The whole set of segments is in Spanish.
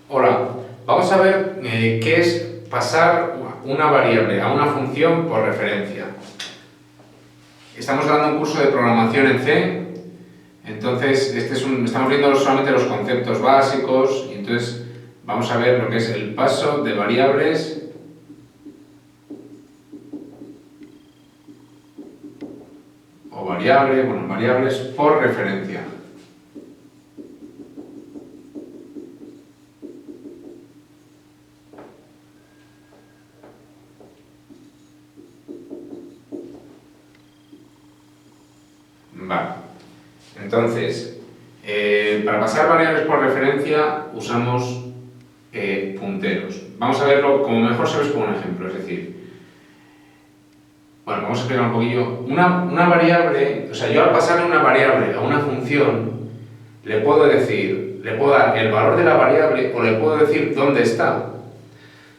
Hola, vamos a ver qué es pasar una variable a una función por referencia. Estamos dando un curso de programación en C, entonces estamos viendo solamente los conceptos básicos y entonces vamos a ver lo que es el paso de variables o variables por referencia. Vale, entonces, para pasar variables por referencia usamos punteros. Vamos a verlo como mejor se ve con un ejemplo, es decir, bueno, vamos a explicar un poquillo. Una variable, o sea, yo al pasarle una variable a una función, le puedo dar el valor de la variable o le puedo decir dónde está.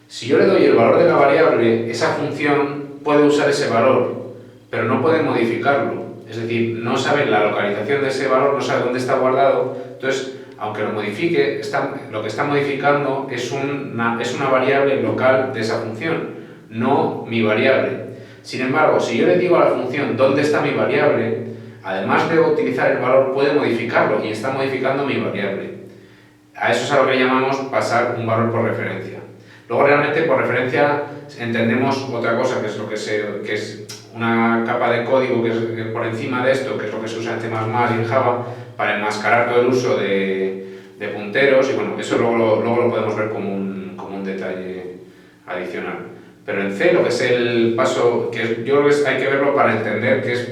Si yo le doy el valor de la variable, esa función puede usar ese valor, pero no puede modificarlo. Es decir, no sabe la localización de ese valor, no sabe dónde está guardado. Entonces, aunque lo modifique, lo que está modificando es una variable local de esa función, no mi variable. Sin embargo, si yo le digo a la función dónde está mi variable, además de utilizar el valor, puede modificarlo y está modificando mi variable. A eso es a lo que llamamos pasar un valor por referencia. Luego realmente por referencia entendemos otra cosa, que es una capa de código que es por encima de esto, que es lo que se usa en C++ y en Java para enmascarar todo el uso de punteros, y bueno, eso luego lo podemos ver como un detalle adicional. Pero en C lo que es el paso, yo creo que hay que verlo para entender qué es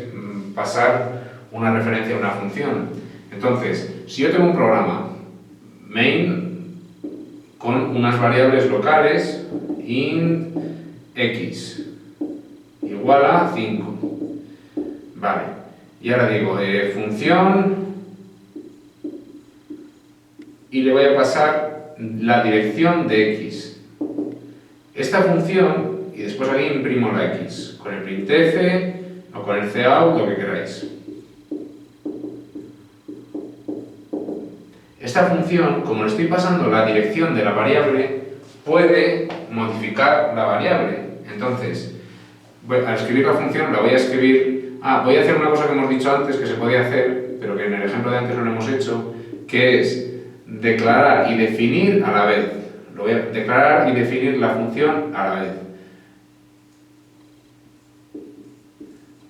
pasar una referencia a una función. Entonces, si yo tengo un programa main con unas variables locales int x igual a 5. Vale, y ahora digo función y le voy a pasar la dirección de x. Esta función, y después aquí imprimo la x, con el printf o con el cout, lo que queráis. Esta función, como le estoy pasando la dirección de la variable, puede modificar la variable. Entonces, al escribir la función la voy a escribir... voy a hacer una cosa que hemos dicho antes, que se podía hacer, pero que en el ejemplo de antes no lo hemos hecho, que es declarar y definir a la vez. Lo voy a declarar y definir la función a la vez.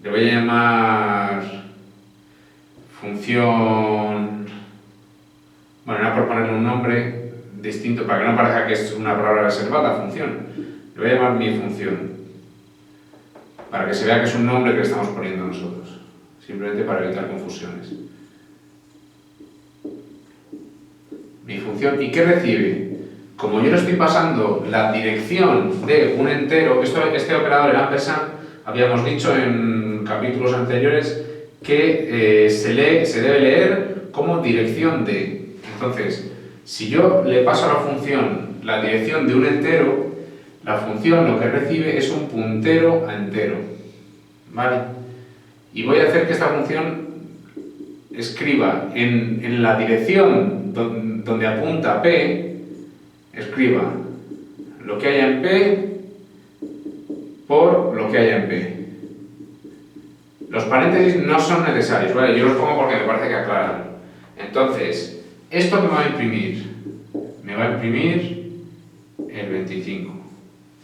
Le voy a llamar función... Bueno, era por ponerle un nombre distinto para que no parezca que es una palabra reservada, función. Le voy a llamar mi función, para que se vea que es un nombre que le estamos poniendo nosotros, simplemente para evitar confusiones. Mi función, ¿y qué recibe? Como yo le estoy pasando la dirección de un entero, este operador, el ampersand, habíamos dicho en capítulos anteriores que se debe leer como dirección de. Entonces, si yo le paso a la función la dirección de un entero, la función lo que recibe es un puntero a entero. ¿Vale? Y voy a hacer que esta función escriba en la dirección donde apunta P, escriba lo que haya en P por lo que haya en P. Los paréntesis no son necesarios, ¿vale? Yo los pongo porque me parece que aclaran. Entonces, ¿esto qué me va a imprimir? Me va a imprimir el 25.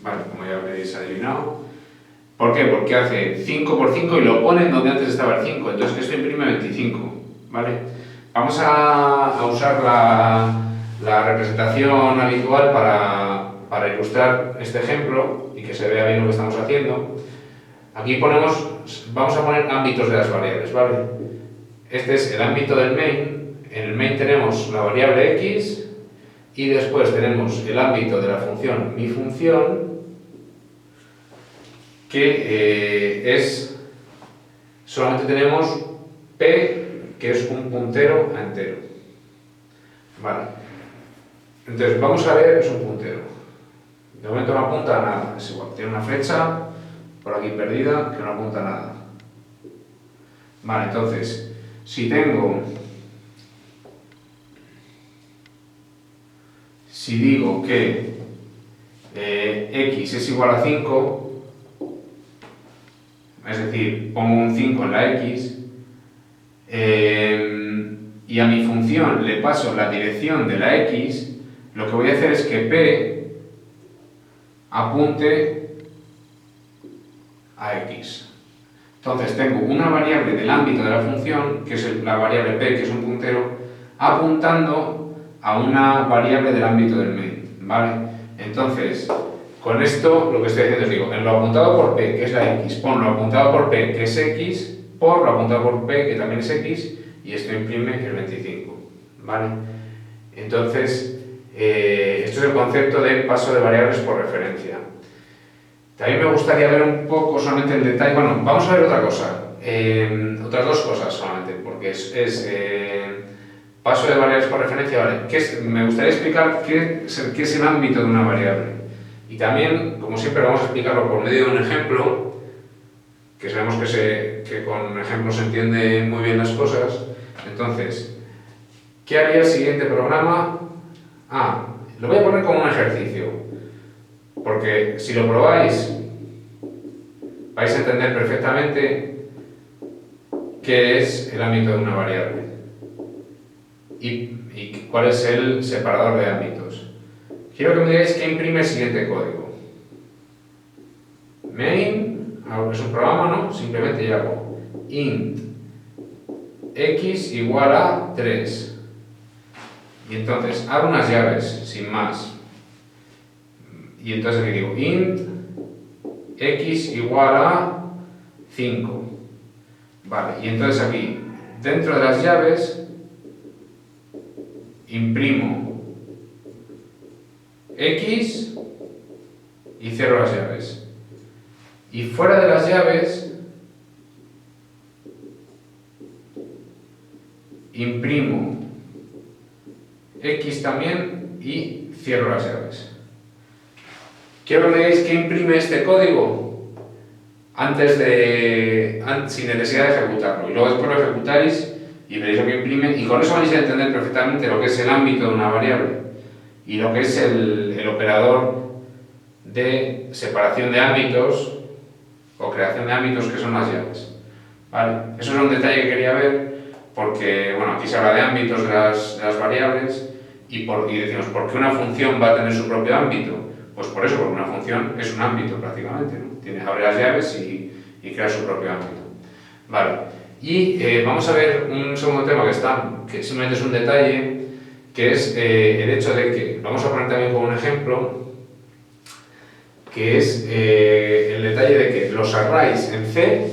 Vale, como ya habréis adivinado. ¿Por qué? Porque hace 5 por 5 y lo pone donde antes estaba el 5. Entonces esto imprime 25. ¿Vale? Vamos a usar la representación habitual para ilustrar este ejemplo y que se vea bien lo que estamos haciendo. Aquí vamos a poner ámbitos de las variables, ¿vale? Este es el ámbito del main. En el main tenemos la variable x y después tenemos el ámbito de la función mi función, que solamente tenemos p, que es un puntero a entero. Vale. Entonces vamos a ver, es un puntero. De momento no apunta a nada, es igual, tiene una flecha por aquí perdida que no apunta a nada. Vale, entonces, si si digo que x es igual a 5, es decir, pongo un 5 en la x, y a mi función le paso la dirección de la x, lo que voy a hacer es que p apunte a x. Entonces tengo una variable del ámbito de la función, que es la variable p, que es un puntero, apuntando a una variable del ámbito del main, ¿vale? Entonces, con esto lo que estoy haciendo es, digo, en lo apuntado por p, que es la x, pon lo apuntado por p, que es x, por lo apuntado por p, que también es x, y esto imprime el 25, ¿vale? Entonces, esto es el concepto de paso de variables por referencia. También me gustaría ver un poco solamente el detalle, bueno, vamos a ver otra cosa, otras dos cosas solamente, porque es paso de variables por referencia, ¿vale? Me gustaría explicar qué es el ámbito de una variable. Y también, como siempre, vamos a explicarlo por medio de un ejemplo, que sabemos que con ejemplos se entiende muy bien las cosas. Entonces, ¿qué haría el siguiente programa? Lo voy a poner como un ejercicio, porque si lo probáis, vais a entender perfectamente qué es el ámbito de una variable y cuál es el separador de ámbitos. Quiero que me digáis qué imprime el siguiente código. Main, es un programa, ¿no? Simplemente yo hago int x igual a 3. Y entonces hago unas llaves, sin más. Y entonces le digo int x igual a 5. Vale, y entonces aquí, dentro de las llaves, imprimo x y cierro las llaves. Y fuera de las llaves, imprimo x también y cierro las llaves. Quiero que me digáis qué imprime este código sin necesidad de ejecutarlo. Y luego después lo ejecutáis y veréis lo que imprime. Y con eso vais a entender perfectamente lo que es el ámbito de una variable y lo que es el operador de separación de ámbitos o creación de ámbitos, que son las llaves. ¿Vale? Eso es un detalle que quería ver porque, bueno, aquí se habla de ámbitos de las variables y decimos, ¿por qué una función va a tener su propio ámbito? Pues por eso, porque una función es un ámbito prácticamente, ¿no? Abre las llaves y crea su propio ámbito. Vale. Y vamos a ver un segundo tema que simplemente es un detalle, que es el hecho de que, vamos a poner también como un ejemplo, que es el detalle de que los arrays en C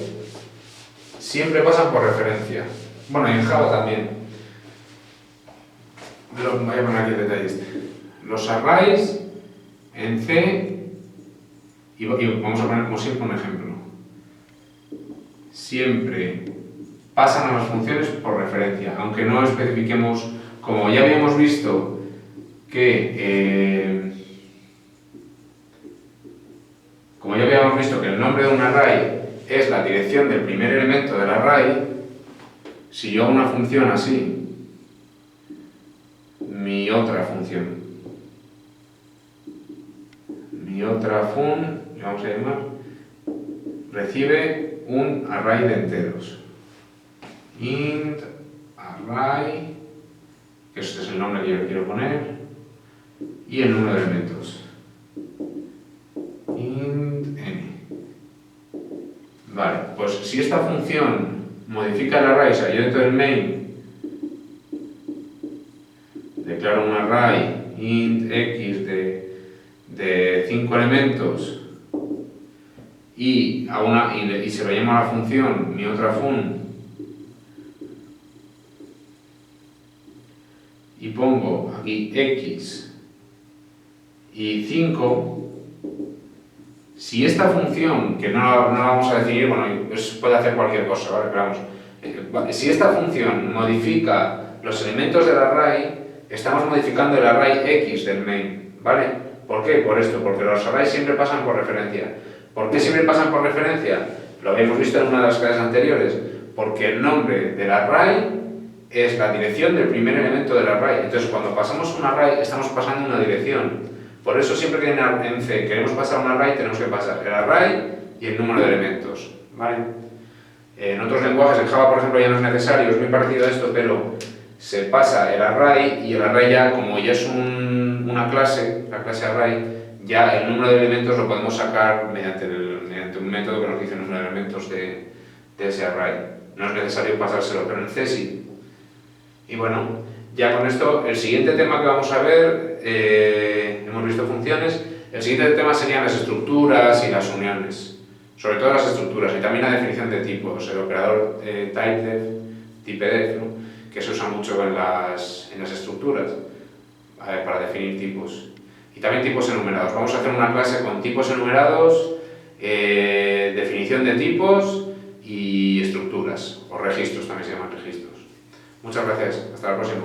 siempre pasan por referencia. Bueno, y en Java también. Voy a poner aquí el detalle este. Los arrays en C, y vamos a poner como siempre un ejemplo, siempre pasan a las funciones por referencia, aunque no especifiquemos, como ya habíamos visto que el nombre de un array es la dirección del primer elemento del array, si yo hago una función así, mi otra fun, le vamos a llamar, recibe un array de enteros. Int array, que este es el nombre que yo le quiero poner, y el número de elementos. Int n. Vale, pues si esta función modifica el array, o sea, yo dentro del main declaro un array int x de 5 elementos y se lo llamo a la función mi otra fun y pongo aquí x y 5, si esta función, que no la vamos a definir, bueno, puede hacer cualquier cosa, ¿vale? Pero vamos, si esta función modifica los elementos del array, estamos modificando el array x del main, ¿vale? ¿Por qué? Por esto, porque los arrays siempre pasan por referencia. ¿Por qué siempre pasan por referencia? Lo habíamos visto en una de las clases anteriores. Porque el nombre del array es la dirección del primer elemento del array. Entonces, cuando pasamos un array, estamos pasando una dirección. Por eso, siempre que en C queremos pasar un array, tenemos que pasar el array y el número de elementos, ¿vale? En otros lenguajes, en Java, por ejemplo, ya no es necesario, es muy parecido a esto, pero se pasa el array y el array ya, como ya es una clase, la clase array, ya el número de elementos lo podemos sacar mediante un método que nos dice el número de elementos de ese array. No es necesario pasárselo, pero en C sí. Y bueno, ya con esto, el siguiente tema que vamos a ver, hemos visto funciones, el siguiente tema serían las estructuras y las uniones. Sobre todo las estructuras y también la definición de tipos, el operador typedef, typedef, ¿no? Que se usa mucho en las estructuras para definir tipos. Y también tipos enumerados. Vamos a hacer una clase con tipos enumerados, definición de tipos y estructuras, o registros, también se llaman registros. Muchas gracias, hasta la próxima.